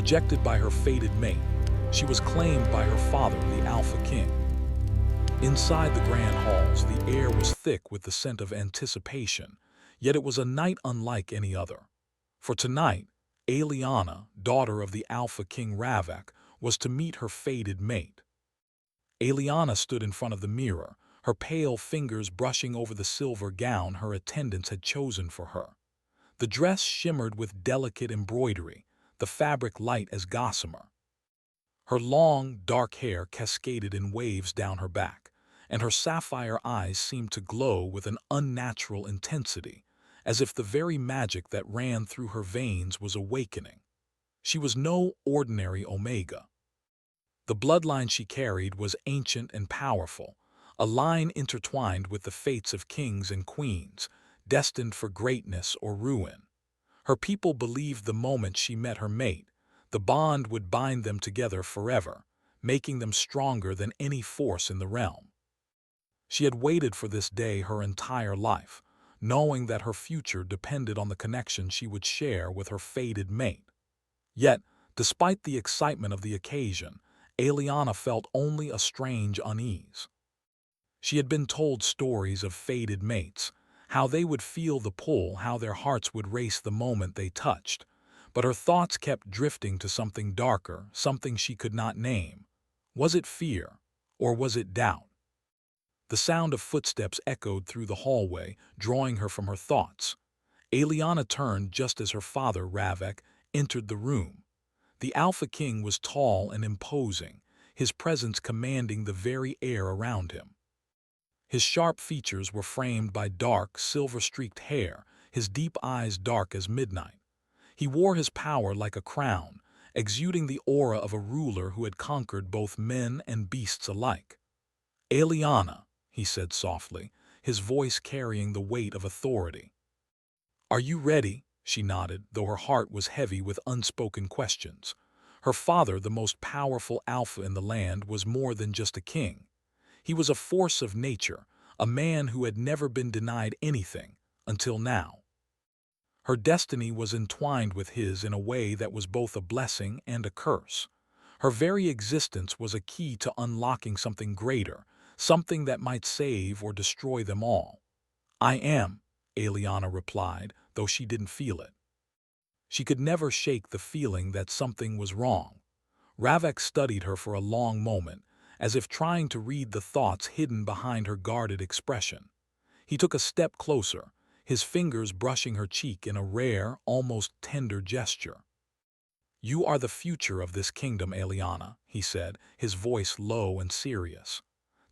Rejected by her fated mate, she was claimed by her father, the Alpha King. Inside the grand halls, the air was thick with the scent of anticipation, yet it was a night unlike any other. For tonight, Aliana, daughter of the Alpha King Ravak, was to meet her fated mate. Aliana stood in front of the mirror, her pale fingers brushing over the silver gown her attendants had chosen for her. The dress shimmered with delicate embroidery, the fabric light as gossamer. Her long, dark hair cascaded in waves down her back, and her sapphire eyes seemed to glow with an unnatural intensity, as if the very magic that ran through her veins was awakening. She was no ordinary Omega. The bloodline she carried was ancient and powerful, a line intertwined with the fates of kings and queens, destined for greatness or ruin. Her people believed the moment she met her mate, the bond would bind them together forever, making them stronger than any force in the realm. She had waited for this day her entire life, knowing that her future depended on the connection she would share with her fated mate. Yet, despite the excitement of the occasion, Aliana felt only a strange unease. She had been told stories of fated mates, how they would feel the pull, how their hearts would race the moment they touched, but her thoughts kept drifting to something darker, something she could not name. Was it fear, or was it doubt? The sound of footsteps echoed through the hallway, drawing her from her thoughts. Aliana turned just as her father, Ravak, entered the room. The Alpha King was tall and imposing, his presence commanding the very air around him. His sharp features were framed by dark, silver-streaked hair, his deep eyes dark as midnight. He wore his power like a crown, exuding the aura of a ruler who had conquered both men and beasts alike. "Aliana," he said softly, his voice carrying the weight of authority. "Are you ready?" She nodded, though her heart was heavy with unspoken questions. Her father, the most powerful alpha in the land, was more than just a king. He was a force of nature, a man who had never been denied anything, until now. Her destiny was entwined with his in a way that was both a blessing and a curse. Her very existence was a key to unlocking something greater, something that might save or destroy them all. "I am," Aliana replied, though she didn't feel it. She could never shake the feeling that something was wrong. Ravak studied her for a long moment, as if trying to read the thoughts hidden behind her guarded expression. He took a step closer, his fingers brushing her cheek in a rare, almost tender gesture. "You are the future of this kingdom, Aliana," he said, his voice low and serious.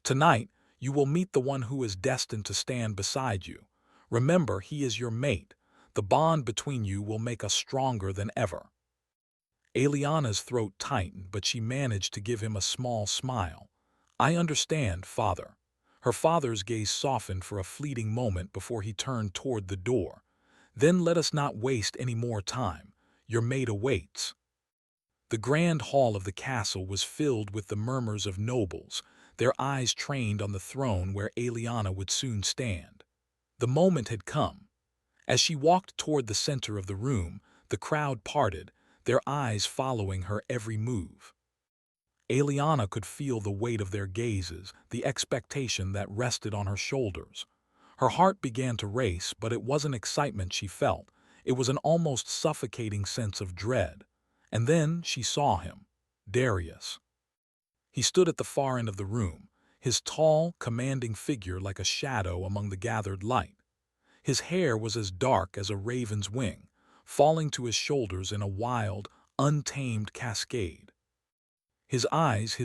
"Tonight, you will meet the one who is destined to stand beside you. Remember, he is your mate. The bond between you will make us stronger than ever." Aliana's throat tightened, but she managed to give him a small smile. "I understand, father." Her father's gaze softened for a fleeting moment before he turned toward the door. "Then let us not waste any more time. Your mate awaits." The grand hall of the castle was filled with the murmurs of nobles, their eyes trained on the throne where Aliana would soon stand. The moment had come. As she walked toward the center of the room, the crowd parted, their eyes following her every move. Aliana could feel the weight of their gazes, the expectation that rested on her shoulders. Her heart began to race, but it wasn't excitement she felt. It was an almost suffocating sense of dread. And then she saw him, Darius. He stood at the far end of the room, his tall, commanding figure like a shadow among the gathered light. His hair was as dark as a raven's wing, falling to his shoulders in a wild, untamed cascade. His eyes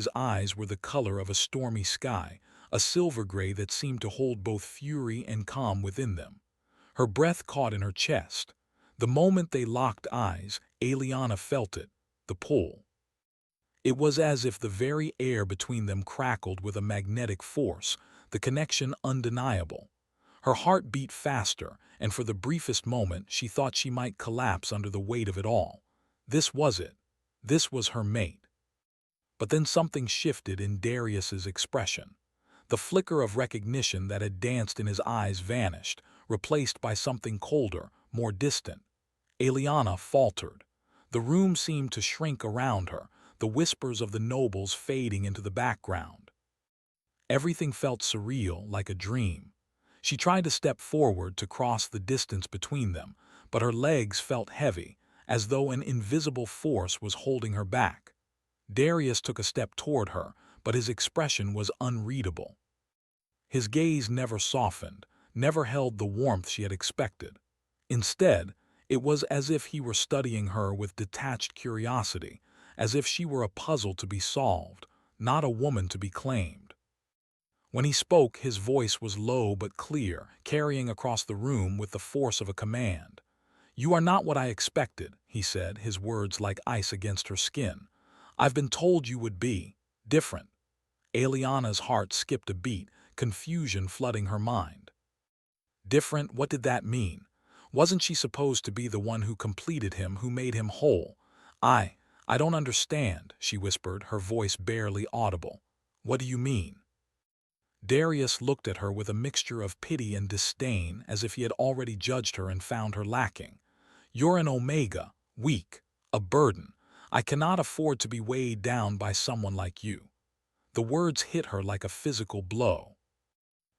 were the color of a stormy sky, a silver gray that seemed to hold both fury and calm within them. Her breath caught in her chest. The moment they locked eyes, Aliana felt it, the pull. It was as if the very air between them crackled with a magnetic force, the connection undeniable. Her heart beat faster, and for the briefest moment she thought she might collapse under the weight of it all. This was it. This was her mate. But then something shifted in Darius's expression. The flicker of recognition that had danced in his eyes vanished, replaced by something colder, more distant. Aliana faltered. The room seemed to shrink around her, the whispers of the nobles fading into the background. Everything felt surreal, like a dream. She tried to step forward to cross the distance between them, but her legs felt heavy, as though an invisible force was holding her back. Darius took a step toward her, but his expression was unreadable. His gaze never softened, never held the warmth she had expected. Instead, it was as if he were studying her with detached curiosity, as if she were a puzzle to be solved, not a woman to be claimed. When he spoke, his voice was low but clear, carrying across the room with the force of a command. "You are not what I expected," he said, his words like ice against her skin. "I've been told you would be different." Eliana's heart skipped a beat, confusion flooding her mind. Different, what did that mean? Wasn't she supposed to be the one who completed him, who made him whole? I don't understand," she whispered, her voice barely audible. "What do you mean?" Darius looked at her with a mixture of pity and disdain, as if he had already judged her and found her lacking. "You're an omega, weak, a burden. I cannot afford to be weighed down by someone like you." The words hit her like a physical blow.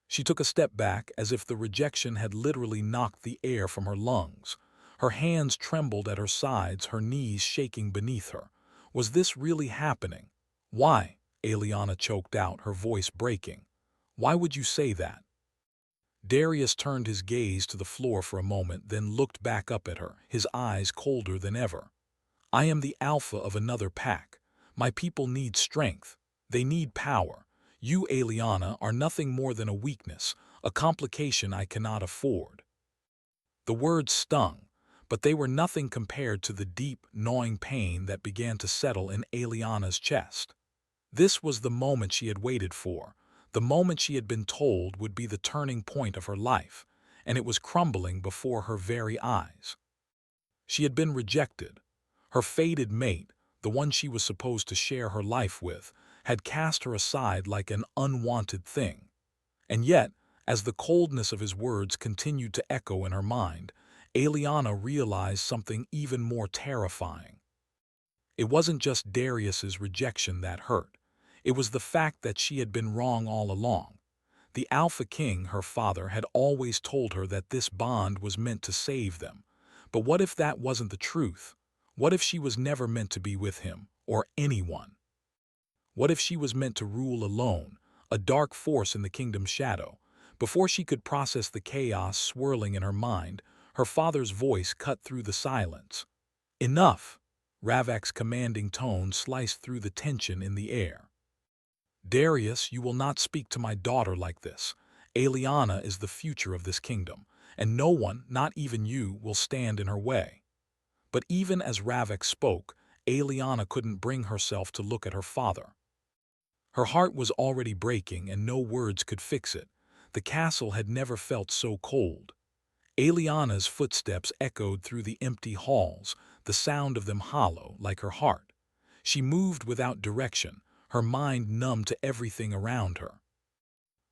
She took a step back, as if the rejection had literally knocked the air from her lungs. Her hands trembled at her sides, her knees shaking beneath her. Was this really happening? "Why?" Eliana choked out, her voice breaking. "Why would you say that?" Darius turned his gaze to the floor for a moment, then looked back up at her, his eyes colder than ever. "I am the alpha of another pack. My people need strength. They need power. You, Eliana, are nothing more than a weakness, a complication I cannot afford." The words stung, but they were nothing compared to the deep, gnawing pain that began to settle in Eliana's chest. This was the moment she had waited for, the moment she had been told would be the turning point of her life, and it was crumbling before her very eyes. She had been rejected. Her fated mate, the one she was supposed to share her life with, had cast her aside like an unwanted thing. And yet, as the coldness of his words continued to echo in her mind, Eliana realized something even more terrifying. It wasn't just Darius's rejection that hurt. It was the fact that she had been wrong all along. The Alpha King, her father, had always told her that this bond was meant to save them. But what if that wasn't the truth? What if she was never meant to be with him, or anyone? What if she was meant to rule alone, a dark force in the kingdom's shadow? Before she could process the chaos swirling in her mind, her father's voice cut through the silence. "Enough!" Ravak's commanding tone sliced through the tension in the air. "Darius, you will not speak to my daughter like this. Eliana is the future of this kingdom, and no one, not even you, will stand in her way." But even as Ravak spoke, Eliana couldn't bring herself to look at her father. Her heart was already breaking, and no words could fix it. The castle had never felt so cold. Eliana's footsteps echoed through the empty halls, the sound of them hollow, like her heart. She moved without direction, her mind numb to everything around her.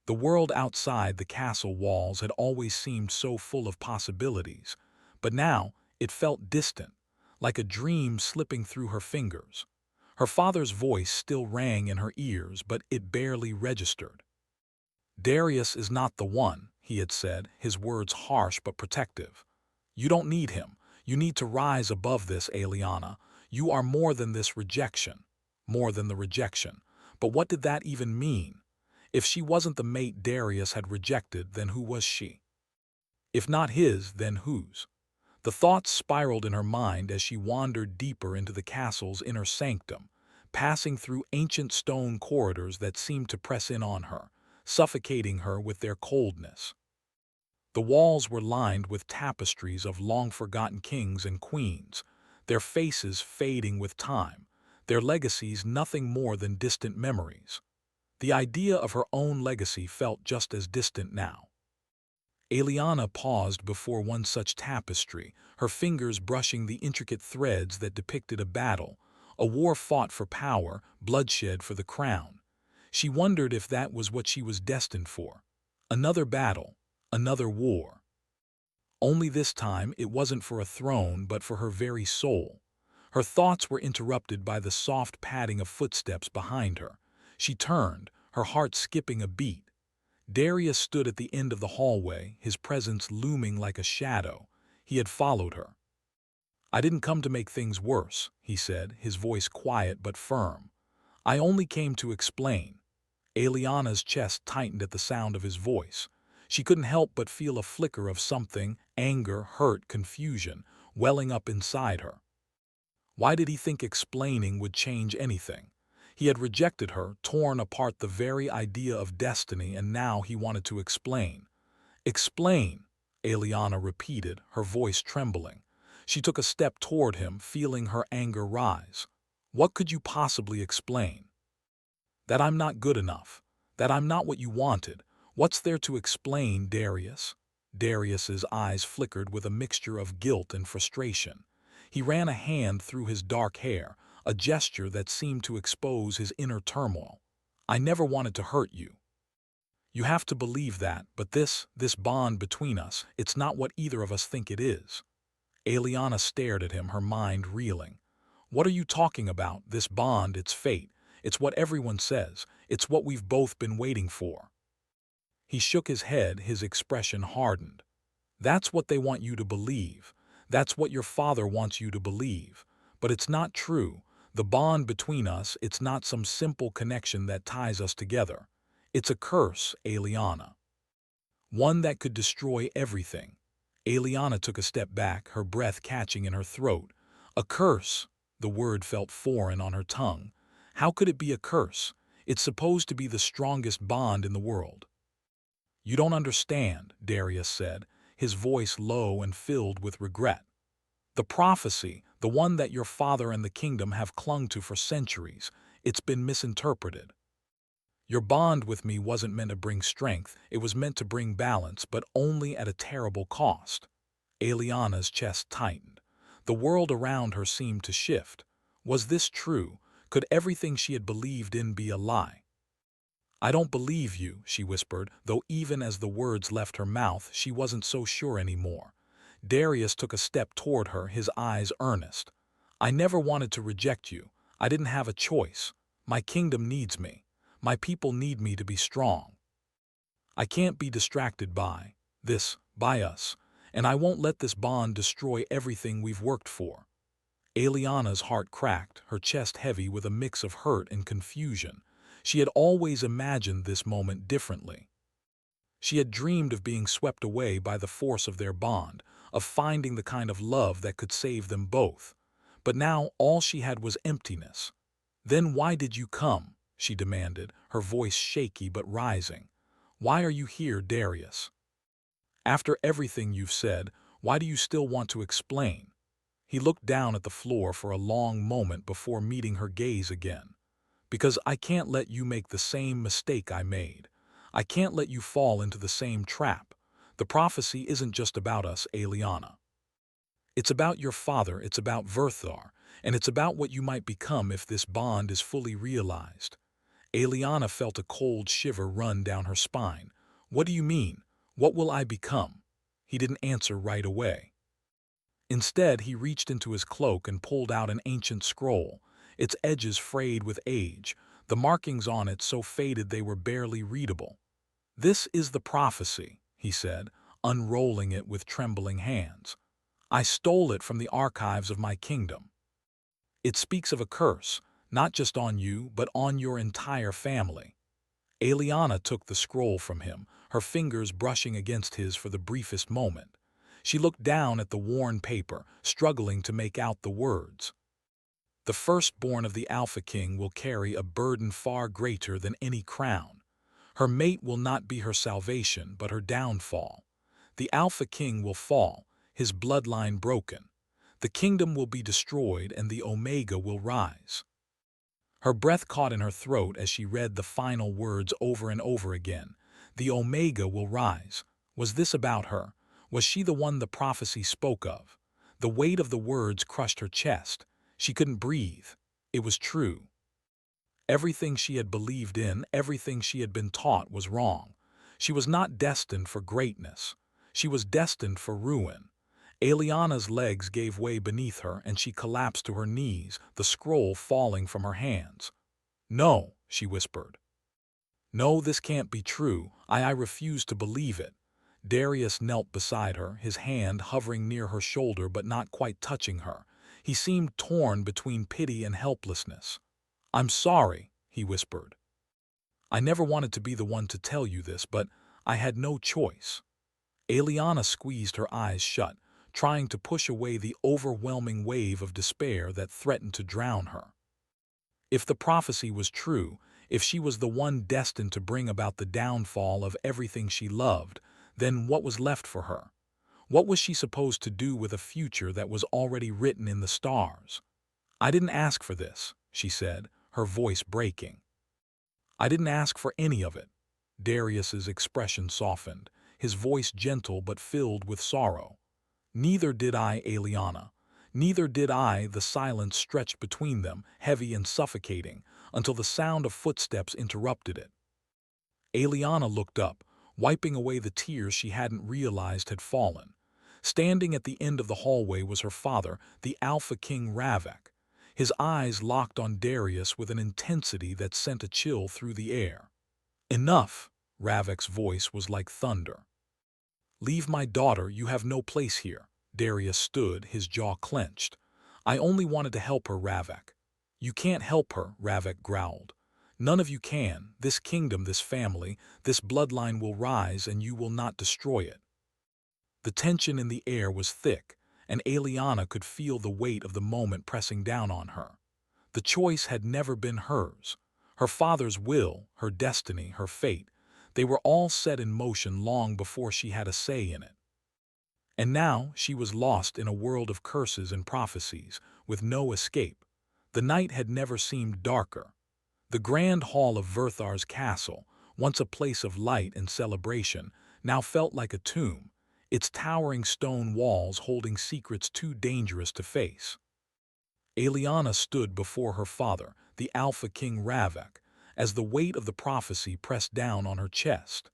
The world outside the castle walls had always seemed so full of possibilities, but now it felt distant, like a dream slipping through her fingers. Her father's voice still rang in her ears, but it barely registered. "Darius is not the one," he had said, his words harsh but protective. "You don't need him. You need to rise above this, Eliana. You are more than this rejection. More than the rejection." But what did that even mean? If she wasn't the mate Darius had rejected, then who was she? If not his, then whose? The thoughts spiraled in her mind as she wandered deeper into the castle's inner sanctum, passing through ancient stone corridors that seemed to press in on her, suffocating her with their coldness. The walls were lined with tapestries of long-forgotten kings and queens, their faces fading with time, their legacies nothing more than distant memories. The idea of her own legacy felt just as distant now. Eliana paused before one such tapestry, her fingers brushing the intricate threads that depicted a battle, a war fought for power, bloodshed for the crown. She wondered if that was what she was destined for. Another battle, another war. Only this time it wasn't for a throne, but for her very soul. Her thoughts were interrupted by the soft padding of footsteps behind her. She turned, her heart skipping a beat. Darius stood at the end of the hallway, his presence looming like a shadow. He had followed her. "I didn't come to make things worse," he said, his voice quiet but firm. "I only came to explain." Eliana's chest tightened at the sound of his voice. She couldn't help but feel a flicker of something, anger, hurt, confusion, welling up inside her. Why did he think explaining would change anything? He had rejected her, torn apart the very idea of destiny, and now he wanted to explain. "Explain," Eliana repeated, her voice trembling. She took a step toward him, feeling her anger rise. "What could you possibly explain?" "That I'm not good enough. That I'm not what you wanted. What's there to explain, Darius?" Darius's eyes flickered with a mixture of guilt and frustration. He ran a hand through his dark hair, a gesture that seemed to expose his inner turmoil. "I never wanted to hurt you. You have to believe that, but this bond between us, it's not what either of us think it is." Eliana stared at him, her mind reeling. "What are you talking about? This bond, it's fate. It's what everyone says. It's what we've both been waiting for." He shook his head, his expression hardened. "That's what they want you to believe. That's what your father wants you to believe. But it's not true. The bond between us, it's not some simple connection that ties us together. It's a curse, Eliana. One that could destroy everything." Eliana took a step back, her breath catching in her throat. "A curse." The word felt foreign on her tongue. "How could it be a curse? It's supposed to be the strongest bond in the world." "You don't understand," Darius said, his voice low and filled with regret. "The prophecy, the one that your father and the kingdom have clung to for centuries, it's been misinterpreted. Your bond with me wasn't meant to bring strength, it was meant to bring balance, but only at a terrible cost." Eliana's chest tightened. The world around her seemed to shift. Was this true? Could everything she had believed in be a lie? "I don't believe you," she whispered, though even as the words left her mouth, she wasn't so sure anymore. Darius took a step toward her, his eyes earnest. "I never wanted to reject you. I didn't have a choice. My kingdom needs me. My people need me to be strong. I can't be distracted by us, and I won't let this bond destroy everything we've worked for." Eliana's heart cracked, her chest heavy with a mix of hurt and confusion. She had always imagined this moment differently. She had dreamed of being swept away by the force of their bond, of finding the kind of love that could save them both. But now all she had was emptiness. "Then why did you come?" she demanded, her voice shaky but rising. "Why are you here, Darius? After everything you've said, why do you still want to explain?" He looked down at the floor for a long moment before meeting her gaze again. "Because I can't let you make the same mistake I made. I can't let you fall into the same trap. The prophecy isn't just about us, Eliana. It's about your father, it's about Verthar, and it's about what you might become if this bond is fully realized." Eliana felt a cold shiver run down her spine. "What do you mean? What will I become?" He didn't answer right away. Instead, he reached into his cloak and pulled out an ancient scroll, its edges frayed with age, the markings on it so faded they were barely readable. "This is the prophecy," he said, unrolling it with trembling hands. "I stole it from the archives of my kingdom. It speaks of a curse, not just on you, but on your entire family." Eliana took the scroll from him, her fingers brushing against his for the briefest moment. She looked down at the worn paper, struggling to make out the words. "The firstborn of the Alpha King will carry a burden far greater than any crown. Her mate will not be her salvation, but her downfall. The Alpha King will fall, his bloodline broken. The kingdom will be destroyed and the Omega will rise." Her breath caught in her throat as she read the final words over and over again. The Omega will rise. Was this about her? Was she the one the prophecy spoke of? The weight of the words crushed her chest. She couldn't breathe. It was true. Everything she had believed in, everything she had been taught was wrong. She was not destined for greatness. She was destined for ruin. Eliana's legs gave way beneath her and she collapsed to her knees, the scroll falling from her hands. "No," she whispered. "No, this can't be true. I refuse to believe it." Darius knelt beside her, his hand hovering near her shoulder but not quite touching her. He seemed torn between pity and helplessness. "I'm sorry," he whispered. "I never wanted to be the one to tell you this, but I had no choice." Eliana squeezed her eyes shut, trying to push away the overwhelming wave of despair that threatened to drown her. If the prophecy was true, if she was the one destined to bring about the downfall of everything she loved, then what was left for her? What was she supposed to do with a future that was already written in the stars? "I didn't ask for this," she said, her voice breaking. "I didn't ask for any of it." Darius's expression softened, his voice gentle but filled with sorrow. "Neither did I, Eliana. Neither did I." The silence stretched between them, heavy and suffocating, until the sound of footsteps interrupted it. Eliana looked up, wiping away the tears she hadn't realized had fallen. Standing at the end of the hallway was her father, the Alpha King Ravek. His eyes locked on Darius with an intensity that sent a chill through the air. "Enough!" Ravek's voice was like thunder. "Leave my daughter, you have no place here." Darius stood, his jaw clenched. "I only wanted to help her, Ravek." "You can't help her," Ravek growled. "None of you can. This kingdom, this family, this bloodline will rise and you will not destroy it." The tension in the air was thick, and Eliana could feel the weight of the moment pressing down on her. The choice had never been hers. Her father's will, her destiny, her fate, they were all set in motion long before she had a say in it. And now she was lost in a world of curses and prophecies, with no escape. The night had never seemed darker. The grand hall of Verthar's castle, once a place of light and celebration, now felt like a tomb, its towering stone walls holding secrets too dangerous to face. Eliana stood before her father, the Alpha King Ravek, as the weight of the prophecy pressed down on her chest.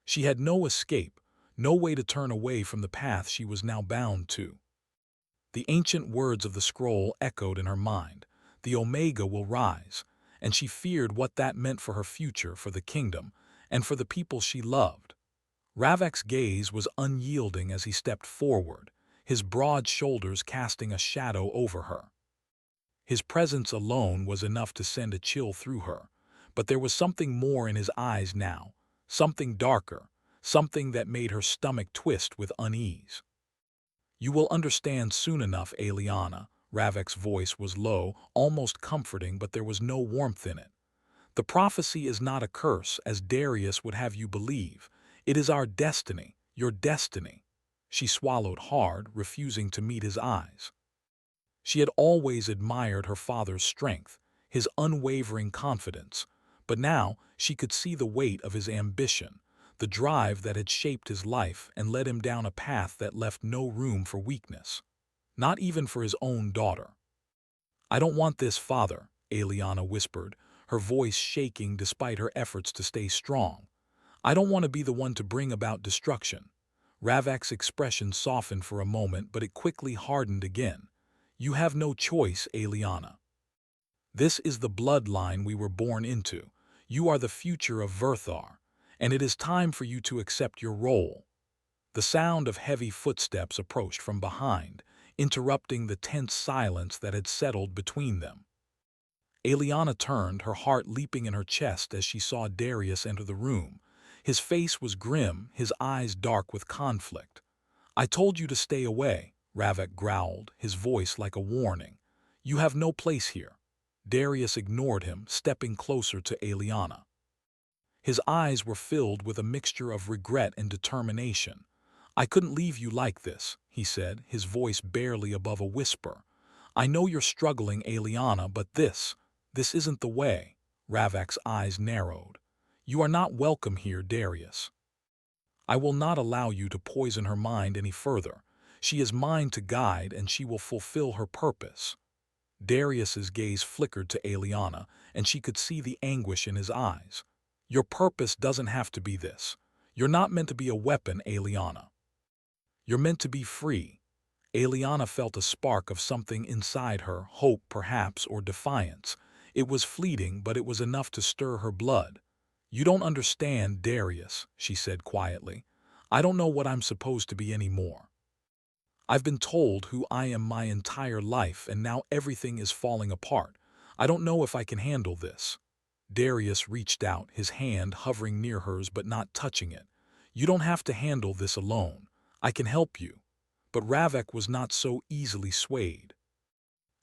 She had no escape, no way to turn away from the path she was now bound to. The ancient words of the scroll echoed in her mind. The Omega will rise, and she feared what that meant for her future, for the kingdom, and for the people she loved. Ravek's gaze was unyielding as he stepped forward, his broad shoulders casting a shadow over her. His presence alone was enough to send a chill through her, but there was something more in his eyes now, something darker, something that made her stomach twist with unease. "You will understand soon enough, Eliana." Ravek's voice was low, almost comforting, but there was no warmth in it. "The prophecy is not a curse, as Darius would have you believe. It is our destiny, your destiny." She swallowed hard, refusing to meet his eyes. She had always admired her father's strength, his unwavering confidence, but now she could see the weight of his ambition, the drive that had shaped his life and led him down a path that left no room for weakness, not even for his own daughter. "I don't want this, father," Eliana whispered, her voice shaking despite her efforts to stay strong. "I don't want to be the one to bring about destruction." Ravek's expression softened for a moment, but it quickly hardened again. "You have no choice, Eliana. This is the bloodline we were born into. You are the future of Verthar, and it is time for you to accept your role." The sound of heavy footsteps approached from behind, interrupting the tense silence that had settled between them. Eliana turned, her heart leaping in her chest as she saw Darius enter the room. His face was grim, his eyes dark with conflict. "I told you to stay away," Ravek growled, his voice like a warning. "You have no place here." Darius ignored him, stepping closer to Eliana. His eyes were filled with a mixture of regret and determination. "I couldn't leave you like this," he said, his voice barely above a whisper. "I know you're struggling, Eliana, but this isn't the way." Ravek's eyes narrowed. "You are not welcome here, Darius. I will not allow you to poison her mind any further. She is mine to guide, and she will fulfill her purpose." Darius's gaze flickered to Eliana, and she could see the anguish in his eyes. "Your purpose doesn't have to be this. You're not meant to be a weapon, Eliana. You're meant to be free." Eliana felt a spark of something inside her, hope perhaps, or defiance. It was fleeting, but it was enough to stir her blood. "You don't understand, Darius," she said quietly. "I don't know what I'm supposed to be anymore. I've been told who I am my entire life, and now everything is falling apart. I don't know if I can handle this." Darius reached out, his hand hovering near hers but not touching it. "You don't have to handle this alone. I can help you." But Ravek was not so easily swayed.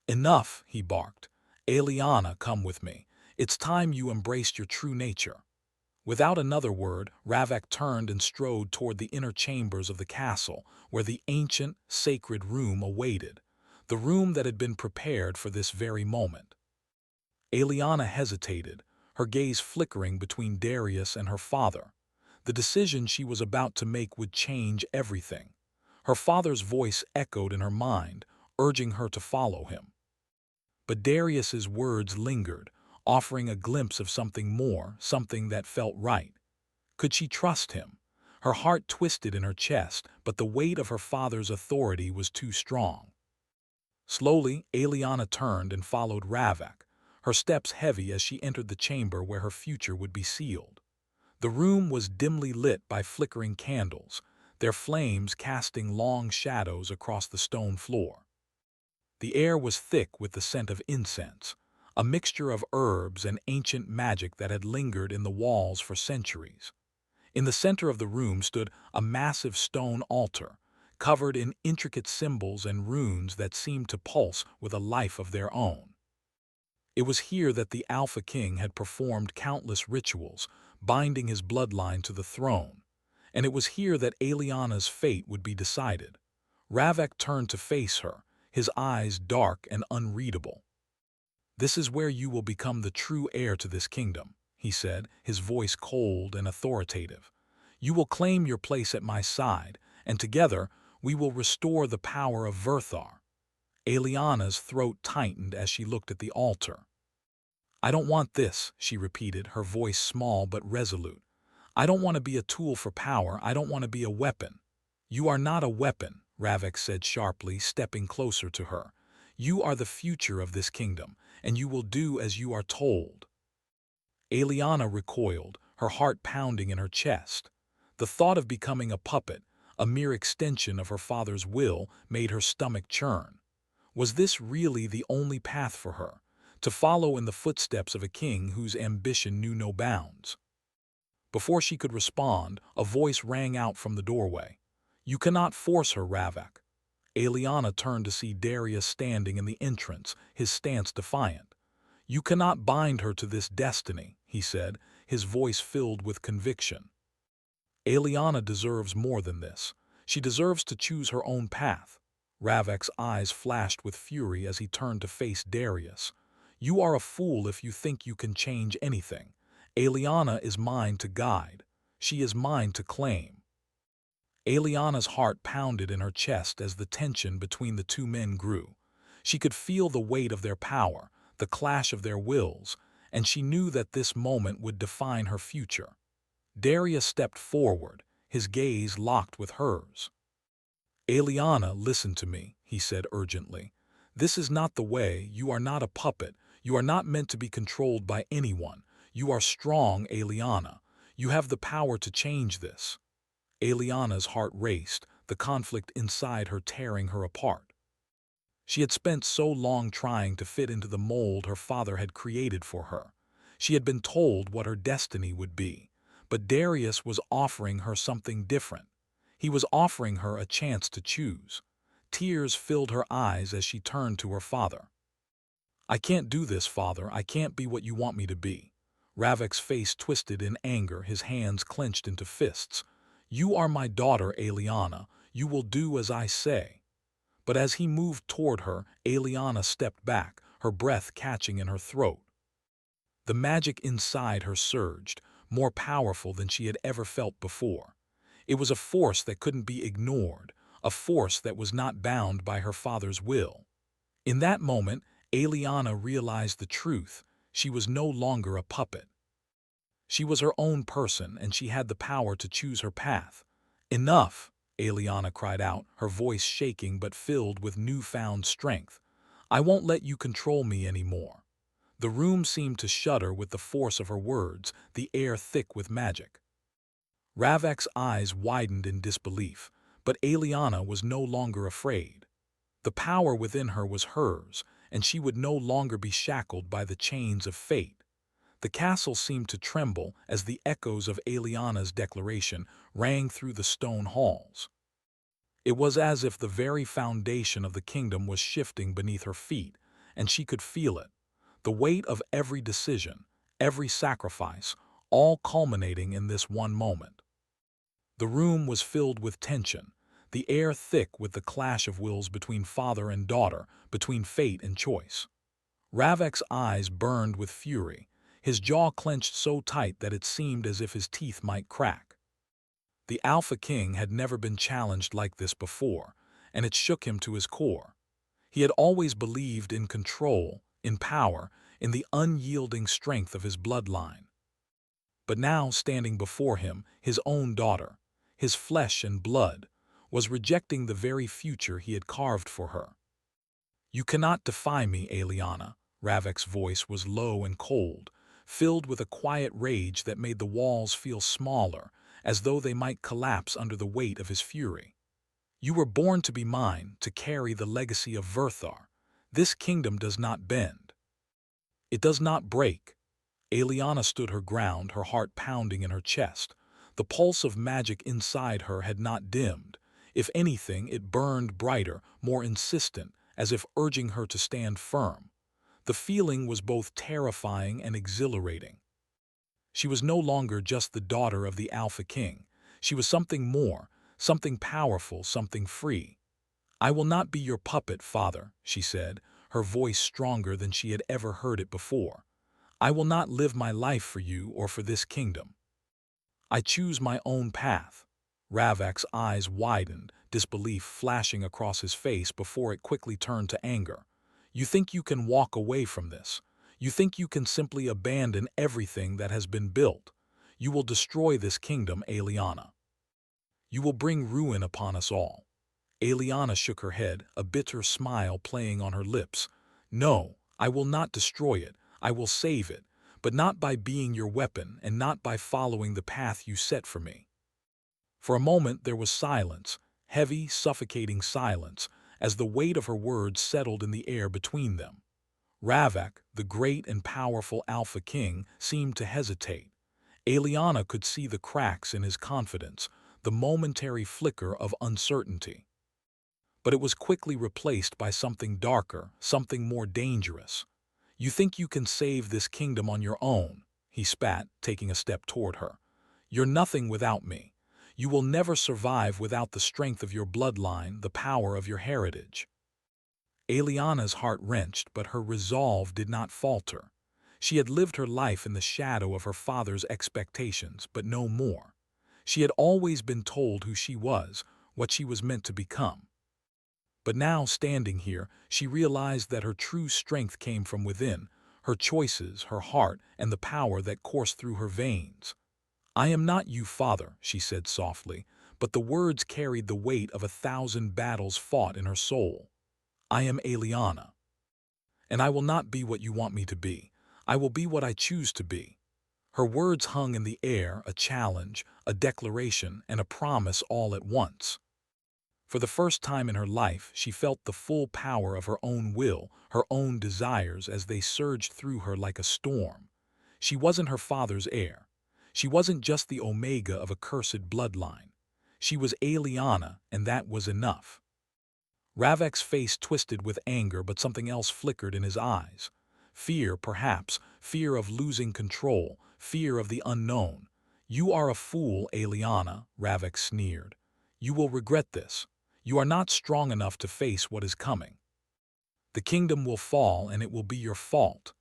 "Enough," he barked. "Eliana, come with me. It's time you embraced your true nature." Without another word, Ravek turned and strode toward the inner chambers of the castle, where the ancient, sacred room awaited, the room that had been prepared for this very moment. Eliana hesitated, her gaze flickering between Darius and her father. The decision she was about to make would change everything. Her father's voice echoed in her mind, urging her to follow him. But Darius's words lingered, offering a glimpse of something more, something that felt right. Could she trust him? Her heart twisted in her chest, but the weight of her father's authority was too strong. Slowly, Eliana turned and followed Ravek, her steps heavy as she entered the chamber where her future would be sealed. The room was dimly lit by flickering candles, their flames casting long shadows across the stone floor. The air was thick with the scent of incense, a mixture of herbs and ancient magic that had lingered in the walls for centuries. In the center of the room stood a massive stone altar, covered in intricate symbols and runes that seemed to pulse with a life of their own. It was here that the Alpha King had performed countless rituals, binding his bloodline to the throne, and it was here that Eliana's fate would be decided. Ravek turned to face her, his eyes dark and unreadable. "This is where you will become the true heir to this kingdom," he said, his voice cold and authoritative. "You will claim your place at my side, and together we will restore the power of Verthar." Eliana's throat tightened as she looked at the altar. "I don't want this," she repeated, her voice small but resolute. "I don't want to be a tool for power. I don't want to be a weapon." "You are not a weapon," Ravek said sharply, stepping closer to her. "You are the future of this kingdom, and you will do as you are told." Eliana recoiled, her heart pounding in her chest. The thought of becoming a puppet, a mere extension of her father's will, made her stomach churn. Was this really the only path for her, to follow in the footsteps of a king whose ambition knew no bounds? Before she could respond, a voice rang out from the doorway. "You cannot force her, Ravek." Eliana turned to see Darius standing in the entrance, his stance defiant. "You cannot bind her to this destiny," he said, his voice filled with conviction. "Eliana deserves more than this. She deserves to choose her own path." Ravek's eyes flashed with fury as he turned to face Darius. "You are a fool if you think you can change anything. Eliana is mine to guide. She is mine to claim." Eliana's heart pounded in her chest as the tension between the two men grew. She could feel the weight of their power, the clash of their wills, and she knew that this moment would define her future. Darius stepped forward, his gaze locked with hers. "Eliana, listen to me," he said urgently. "This is not the way. You are not a puppet. You are not meant to be controlled by anyone. You are strong, Eliana. You have the power to change this." Eliana's heart raced, the conflict inside her tearing her apart. She had spent so long trying to fit into the mold her father had created for her. She had been told what her destiny would be, but Darius was offering her something different. He was offering her a chance to choose. Tears filled her eyes as she turned to her father. "I can't do this, Father. I can't be what you want me to be." Ravek's face twisted in anger, his hands clenched into fists. "You are my daughter, Eliana. You will do as I say." But as he moved toward her, Eliana stepped back, her breath catching in her throat. The magic inside her surged, more powerful than she had ever felt before. It was a force that couldn't be ignored, a force that was not bound by her father's will. In that moment, Eliana realized the truth. She was no longer a puppet. She was her own person, and she had the power to choose her path. "Enough!" Eliana cried out, her voice shaking but filled with newfound strength. I won't let you control me anymore. The room seemed to shudder with the force of her words, the air thick with magic. Ravek's eyes widened in disbelief, but Eliana was no longer afraid. The power within her was hers, and she would no longer be shackled by the chains of fate. The castle seemed to tremble as the echoes of Eliana's declaration rang through the stone halls. It was as if the very foundation of the kingdom was shifting beneath her feet, and she could feel it, the weight of every decision, every sacrifice, all culminating in this one moment. The room was filled with tension, the air thick with the clash of wills between father and daughter, between fate and choice. Ravek's eyes burned with fury, his jaw clenched so tight that it seemed as if his teeth might crack. The Alpha King had never been challenged like this before, and it shook him to his core. He had always believed in control, in power, in the unyielding strength of his bloodline. But now, standing before him, his own daughter, his flesh and blood, was rejecting the very future he had carved for her. You cannot defy me, Eliana. Ravek's voice was low and cold, filled with a quiet rage that made the walls feel smaller, as though they might collapse under the weight of his fury. You were born to be mine, to carry the legacy of Verthar. This kingdom does not bend. It does not break. Eliana stood her ground, her heart pounding in her chest. The pulse of magic inside her had not dimmed. If anything, it burned brighter, more insistent, as if urging her to stand firm. The feeling was both terrifying and exhilarating. She was no longer just the daughter of the Alpha King. She was something more, something powerful, something free. I will not be your puppet, father, she said, her voice stronger than she had ever heard it before. I will not live my life for you or for this kingdom. I choose my own path. Ravek's eyes widened, disbelief flashing across his face before it quickly turned to anger. You think you can walk away from this? You think you can simply abandon everything that has been built? You will destroy this kingdom, Eliana. You will bring ruin upon us all. Eliana shook her head, a bitter smile playing on her lips. No, I will not destroy it. I will save it, but not by being your weapon and not by following the path you set for me. For a moment there was silence, heavy, suffocating silence, as the weight of her words settled in the air between them. Ravek, the great and powerful Alpha King, seemed to hesitate. Eliana could see the cracks in his confidence, the momentary flicker of uncertainty. But it was quickly replaced by something darker, something more dangerous. You think you can save this kingdom on your own, he spat, taking a step toward her. You're nothing without me. You will never survive without the strength of your bloodline, the power of your heritage. Eliana's heart wrenched, but her resolve did not falter. She had lived her life in the shadow of her father's expectations, but no more. She had always been told who she was, what she was meant to become. But now, standing here, she realized that her true strength came from within, her choices, her heart, and the power that coursed through her veins. I am not you, father, she said softly, but the words carried the weight of 1,000 battles fought in her soul. I am Eliana. And I will not be what you want me to be. I will be what I choose to be. Her words hung in the air, a challenge, a declaration, and a promise all at once. For the first time in her life, she felt the full power of her own will, her own desires as they surged through her like a storm. She wasn't her father's heir. She wasn't just the omega of a cursed bloodline. She was Eliana, and that was enough. Ravek's face twisted with anger, but something else flickered in his eyes. Fear, perhaps, fear of losing control, fear of the unknown. You are a fool, Eliana, Ravek sneered. You will regret this. You are not strong enough to face what is coming. The kingdom will fall, and it will be your fault.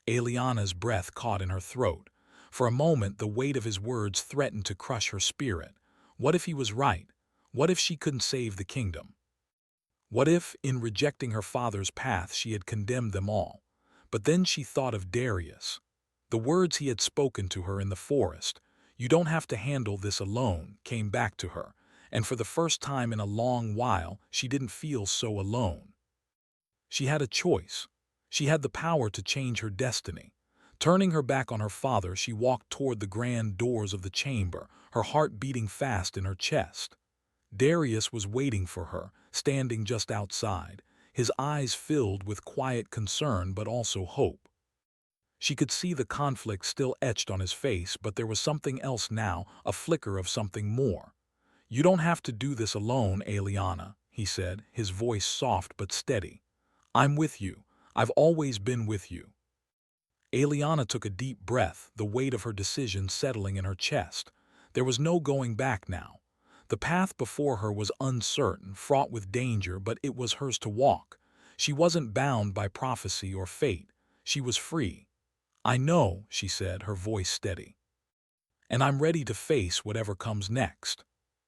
Eliana's breath caught in her throat. For a moment, the weight of his words threatened to crush her spirit. What if he was right? What if she couldn't save the kingdom? What if, in rejecting her father's path, she had condemned them all? But then she thought of Darius. The words he had spoken to her in the forest, "You don't have to handle this alone," came back to her, and for the first time in a long while, she didn't feel so alone. She had a choice. She had the power to change her destiny. Turning her back on her father, she walked toward the grand doors of the chamber, her heart beating fast in her chest. Darius was waiting for her, standing just outside, his eyes filled with quiet concern but also hope. She could see the conflict still etched on his face, but there was something else now, a flicker of something more. "You don't have to do this alone, Aliana," he said, his voice soft but steady. "I'm with you. I've always been with you." Aliana took a deep breath, the weight of her decision settling in her chest. There was no going back now. The path before her was uncertain, fraught with danger, but it was hers to walk. She wasn't bound by prophecy or fate. She was free. "I know," she said, her voice steady. "And I'm ready to face whatever comes next."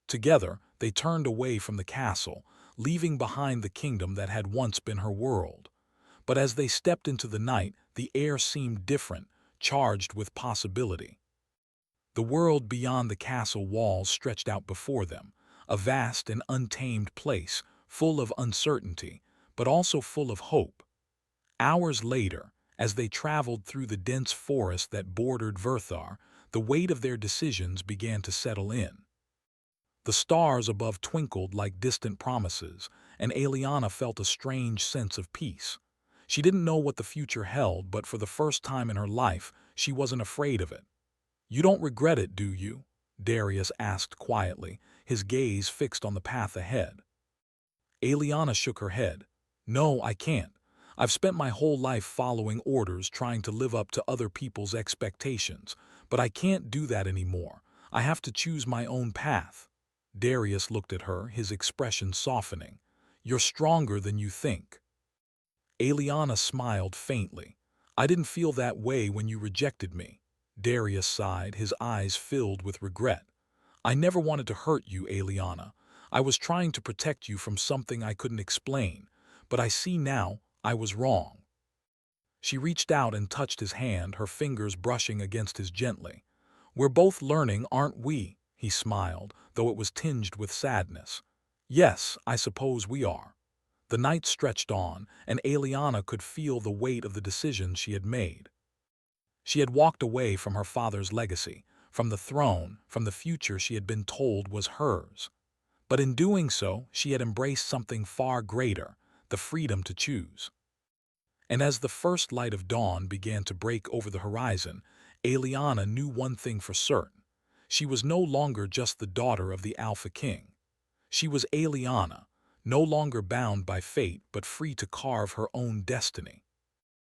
Together, they turned away from the castle, leaving behind the kingdom that had once been her world. But as they stepped into the night, the air seemed different, charged with possibility. The world beyond the castle walls stretched out before them, a vast and untamed place, full of uncertainty, but also full of hope. Hours later, as they traveled through the dense forest that bordered Verthar, the weight of their decisions began to settle in. The stars above twinkled like distant promises, and Aliana felt a strange sense of peace. She didn't know what the future held, but for the first time in her life, she wasn't afraid of it. "You don't regret it, do you?" Darius asked quietly, his gaze fixed on the path ahead. Aliana shook her head. "No, I can't. I've spent my whole life following orders, trying to live up to other people's expectations, but I can't do that anymore. I have to choose my own path." Darius looked at her, his expression softening. "You're stronger than you think." Aliana smiled faintly. "I didn't feel that way when you rejected me." Darius sighed, his eyes filled with regret. "I never wanted to hurt you, Aliana. I was trying to protect you from something I couldn't explain, but I see now I was wrong." She reached out and touched his hand, her fingers brushing against his gently. "We're both learning, aren't we?" he smiled, though it was tinged with sadness. "Yes, I suppose we are." The night stretched on, and Aliana could feel the weight of the decisions she had made. She had walked away from her father's legacy, from the throne, from the future she had been told was hers. But in doing so, she had embraced something far greater, the freedom to choose. And as the first light of dawn began to break over the horizon, Aliana knew one thing for certain. She was no longer just the daughter of the Alpha King. She was Aliana, no longer bound by fate but free to carve her own destiny.